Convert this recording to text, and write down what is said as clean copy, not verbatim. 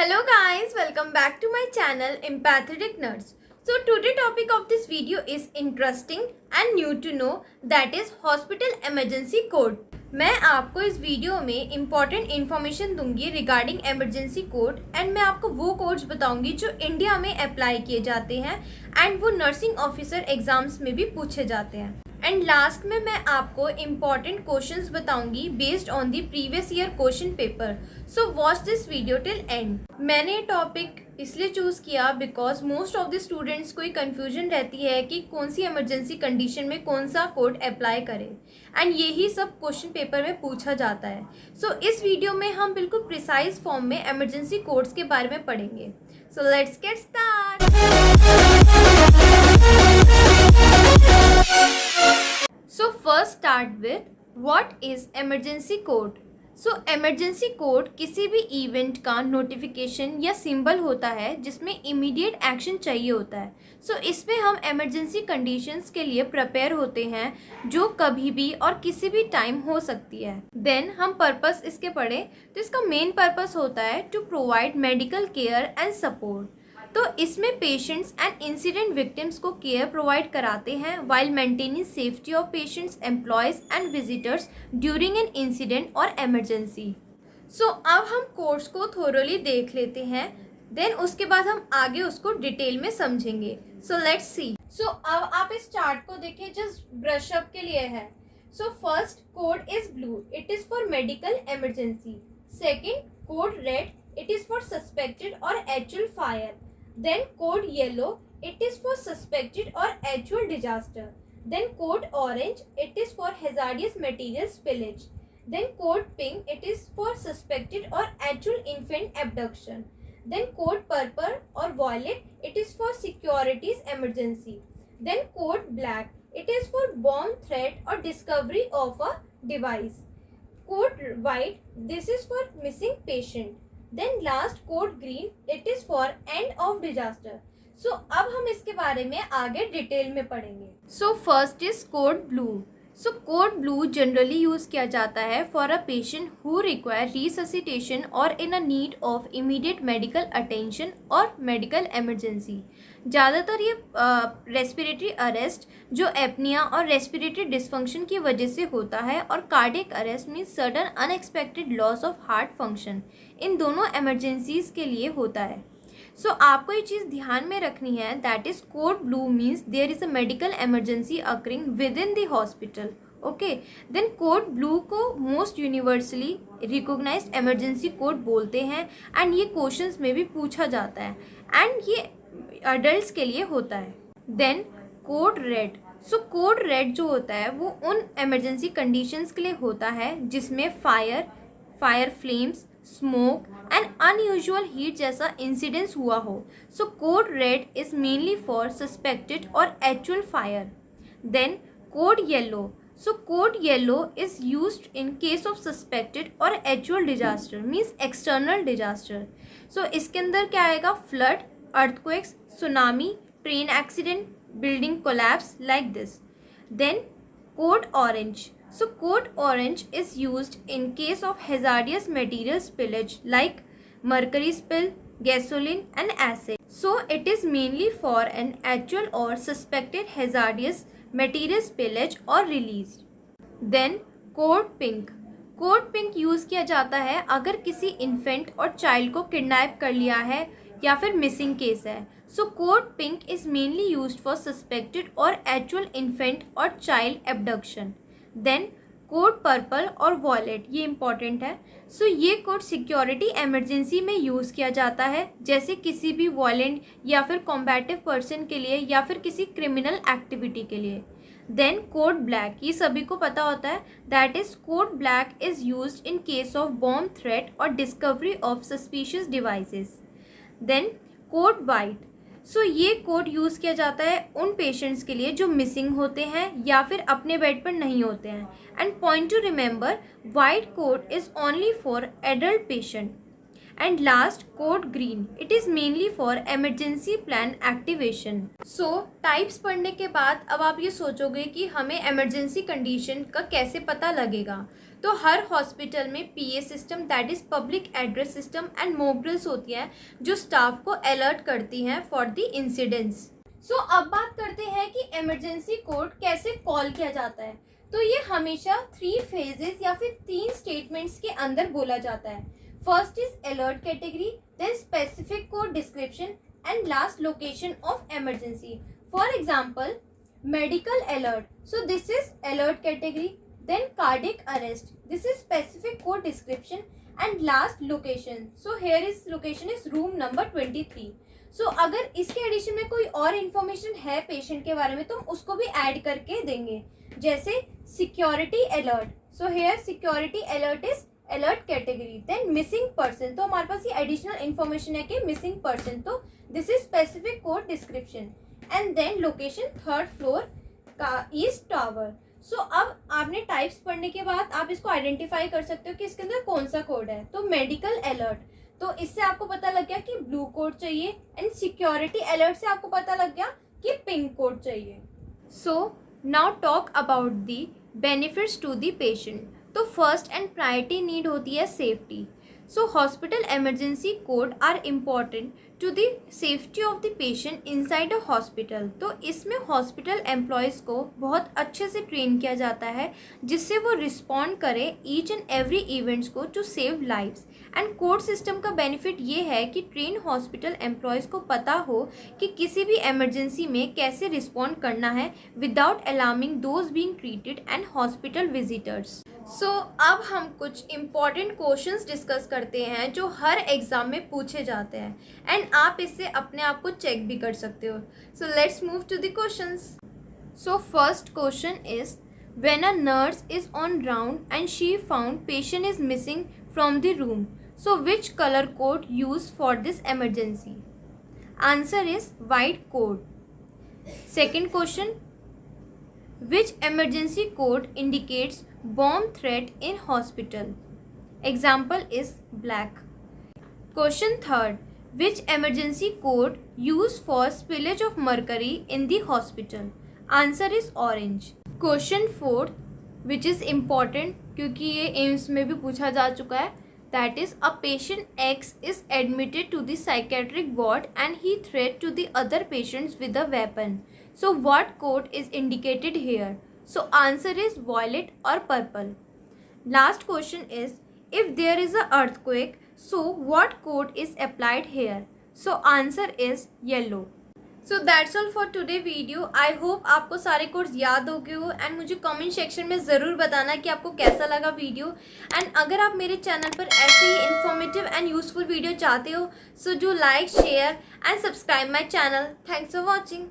Hello guys, welcome back to my channel Empathetic Nerds. So today topic of this video is interesting and new to know, that is hospital emergency code. मैं आपको इस video में important information दूंगी regarding emergency code and मैं आपको वो codes बताऊंगी जो इंडिया में अप्लाई किए जाते हैं एंड वो नर्सिंग ऑफिसर एग्जाम्स में भी पूछे जाते हैं। एंड लास्ट में मैं आपको इम्पॉर्टेंट क्वेश्चंस बताऊंगी based on the previous year question paper. So watch this video till and. मैंने ये टॉपिक इसलिए चूज़ किया because most of the students को कन्फ्यूजन रहती है कि कौन सी इमरजेंसी कंडीशन में कौन सा कोड अप्लाई करें एंड यही सब क्वेश्चन पेपर में पूछा जाता है। सो इस वीडियो में हम बिल्कुल प्रिसाइज फॉर्म में इमरजेंसी कोड्स के बारे में पढ़ेंगे। So let's get start. So first start with what is emergency code? So emergency code किसी भी इवेंट का नोटिफिकेशन या सिंबल होता है जिसमें इमीडिएट एक्शन चाहिए होता है। सो इसमें हम इमरजेंसी कंडीशंस के लिए प्रिपेयर होते हैं जो कभी भी और किसी भी टाइम हो सकती है। देन हम पर्पस इसके पढ़ें तो इसका मेन पर्पस होता है to provide medical care and support. तो इसमें पेशेंट्स एंड इंसिडेंट विक्टिम्स को केयर प्रोवाइड कराते हैं while maintaining safety of patients, employees and visitors during an incident और इमरजेंसी। सो अब हम कोर्स को थोरोली देख लेते हैं, देन उसके बाद हम आगे उसको डिटेल में समझेंगे। So let's see. सो अब आप इस चार्ट को देखिए, जस्ट ब्रश अप के लिए है। So first code is blue, it is for medical emergency. Second code red, it is for suspected और actual fire. Then code yellow, it is for suspected or actual disaster. Then code orange, it is for hazardous material spillage. Then code pink, it is for suspected or actual infant abduction. Then code purple or violet, it is for securities emergency. Then code black, it is for bomb threat or discovery of a device. Code white, this is for missing patient. Then last code green, it is for end of disaster. So अब हम इसके बारे में आगे detail में पढ़ेंगे। So first is code blue. So code blue generally use किया जाता है for a patient who require resuscitation or in a need of immediate medical attention or medical emergency. ज़्यादातर ये रेस्पिरेटरी अरेस्ट जो एपनिया और respiratory dysfunction की वजह से होता है और cardiac arrest means sudden unexpected loss of heart function, इन दोनों इमरजेंसीज के लिए होता है। सो आपको ये चीज़ ध्यान में रखनी है, that is code blue means there is a medical emergency occurring within the hospital. Okay, then code blue को most universally recognised emergency code बोलते हैं एंड ये क्वेश्चंस में भी पूछा जाता है एंड ये अडल्ट के लिए होता है। Then code red. So code red जो होता है वो उन इमरजेंसी कंडीशंस के लिए होता है जिसमें fire flames, smoke and unusual heat जैसा इंसिडेंस हुआ हो। So code red is mainly for suspected और actual fire. Then code yellow. So code yellow is used in case of suspected और actual disaster means external disaster. So इसके अंदर क्या आएगा? Flood, earthquakes, tsunami, train accident, building collapse, like this. Then code orange. So code orange is used in case of hazardous material spillage like mercury spill, gasoline and acid. So it is mainly for an actual or suspected hazardous material spillage or release. Then code pink. Code pink use किया जाता है अगर किसी infant और child को kidnap कर लिया है या फिर मिसिंग केस है। So code pink is mainly used for suspected और एक्चुअल इन्फेंट और child abduction. Then code purple और वॉयलेट, ये इंपॉर्टेंट है। सो ये कोड सिक्योरिटी इमरजेंसी में यूज़ किया जाता है, जैसे किसी भी वॉयलेंट या फिर कॉम्बैटिव पर्सन के लिए या फिर किसी क्रिमिनल एक्टिविटी के लिए। देन कोड ब्लैक, ये सभी को पता होता है, that is code black is used in case of bomb threat और discovery of suspicious devices. Then code white. So ये कोड यूज़ किया जाता है उन पेशेंट्स के लिए जो मिसिंग होते हैं या फिर अपने बेड पर नहीं होते हैं। And point two remember, white code is only for adult patient and last code green, it is mainly for emergency plan activation. So types पढ़ने के बाद अब आप ये सोचोगे कि हमें emergency condition का कैसे पता लगेगा. तो हर हॉस्पिटल में PA system that is public address system and mock drills होती हैं जो स्टाफ को अलर्ट करती हैं फॉर द इंसिडेंट्स. सो अब बात करते हैं कि इमरजेंसी कोड कैसे कॉल किया जाता है. तो ये हमेशा 3 फेजेस या फिर 3 स्टेटमेंट्स के अंदर बोला जाता है. First is alert category, then specific code description and last location of emergency. For example medical alert, so this is alert category, then cardiac arrest, this is specific code description and last location, so here is location is room number 23. so अगर इसके addition में कोई और information है patient के बारे में तो हम उसको भी ऐड करके देंगे, जैसे security alert, so here security alert is alert category. Then missing person, तो हमारे पास ये एडिशनल इन्फॉर्मेशन है कि मिसिंग पर्सन, तो this is specific code description. And then location 3rd floor का ईस्ट टावर. सो अब आपने टाइप्स पढ़ने के बाद आप इसको आइडेंटिफाई कर सकते हो कि इसके अंदर कौन सा कोड है. तो मेडिकल अलर्ट, तो इससे आपको पता लग गया कि ब्लू कोड चाहिए, एंड सिक्योरिटी अलर्ट से आपको पता लग गया कि पिंक कोड चाहिए. So now talk about the benefits to the patient. तो फर्स्ट एंड प्रायोरिटी नीड होती है safety. So hospital emergency code are important to the safety of the patient inside a hospital. तो इसमें hospital employees को बहुत अच्छे से train किया जाता है जिससे वो रिस्पॉन्ड करे ईच एंड एवरी इवेंट्स को to save lives. And code system का बेनिफिट ये है कि ट्रेन हॉस्पिटल एम्प्लॉयज़ को पता हो कि किसी भी एमरजेंसी में कैसे रिस्पॉन्ड करना है without alarming those being treated and hospital visitors. So अब हम कुछ इम्पॉर्टेंट क्वेश्चंस डिस्कस करते हैं जो हर एग्ज़ाम में पूछे जाते हैं एंड आप इससे अपने आप को चेक भी कर सकते हो. So let's move to the questions. So first question is when a nurse is on round and she found patient is missing from the room, so which colour code use for this emergency? Answer is white code. Second question, which emergency code indicates bomb threat in hospital? Example is black. Question third, which emergency code used for spillage of mercury in the hospital? Answer is orange. Question fourth, which is important क्योंकि ये AIIMS में भी पूछा जा चुका है, that is a patient X is admitted to the psychiatric ward and he threat to the other patients with a weapon. So what code is indicated here? So answer is violet or purple. Last question is, if there is a earthquake, so what code is applied here? So answer is yellow. So that's all for today video. I hope आपको सारे codes याद हो गए हो and मुझे comment section में ज़रूर बताना कि आपको कैसा लगा वीडियो. एंड अगर आप मेरे चैनल पर ऐसे ही इन्फॉर्मेटिव एंड यूजफुल वीडियो चाहते हो, so do like, share and subscribe my channel. Thanks for watching.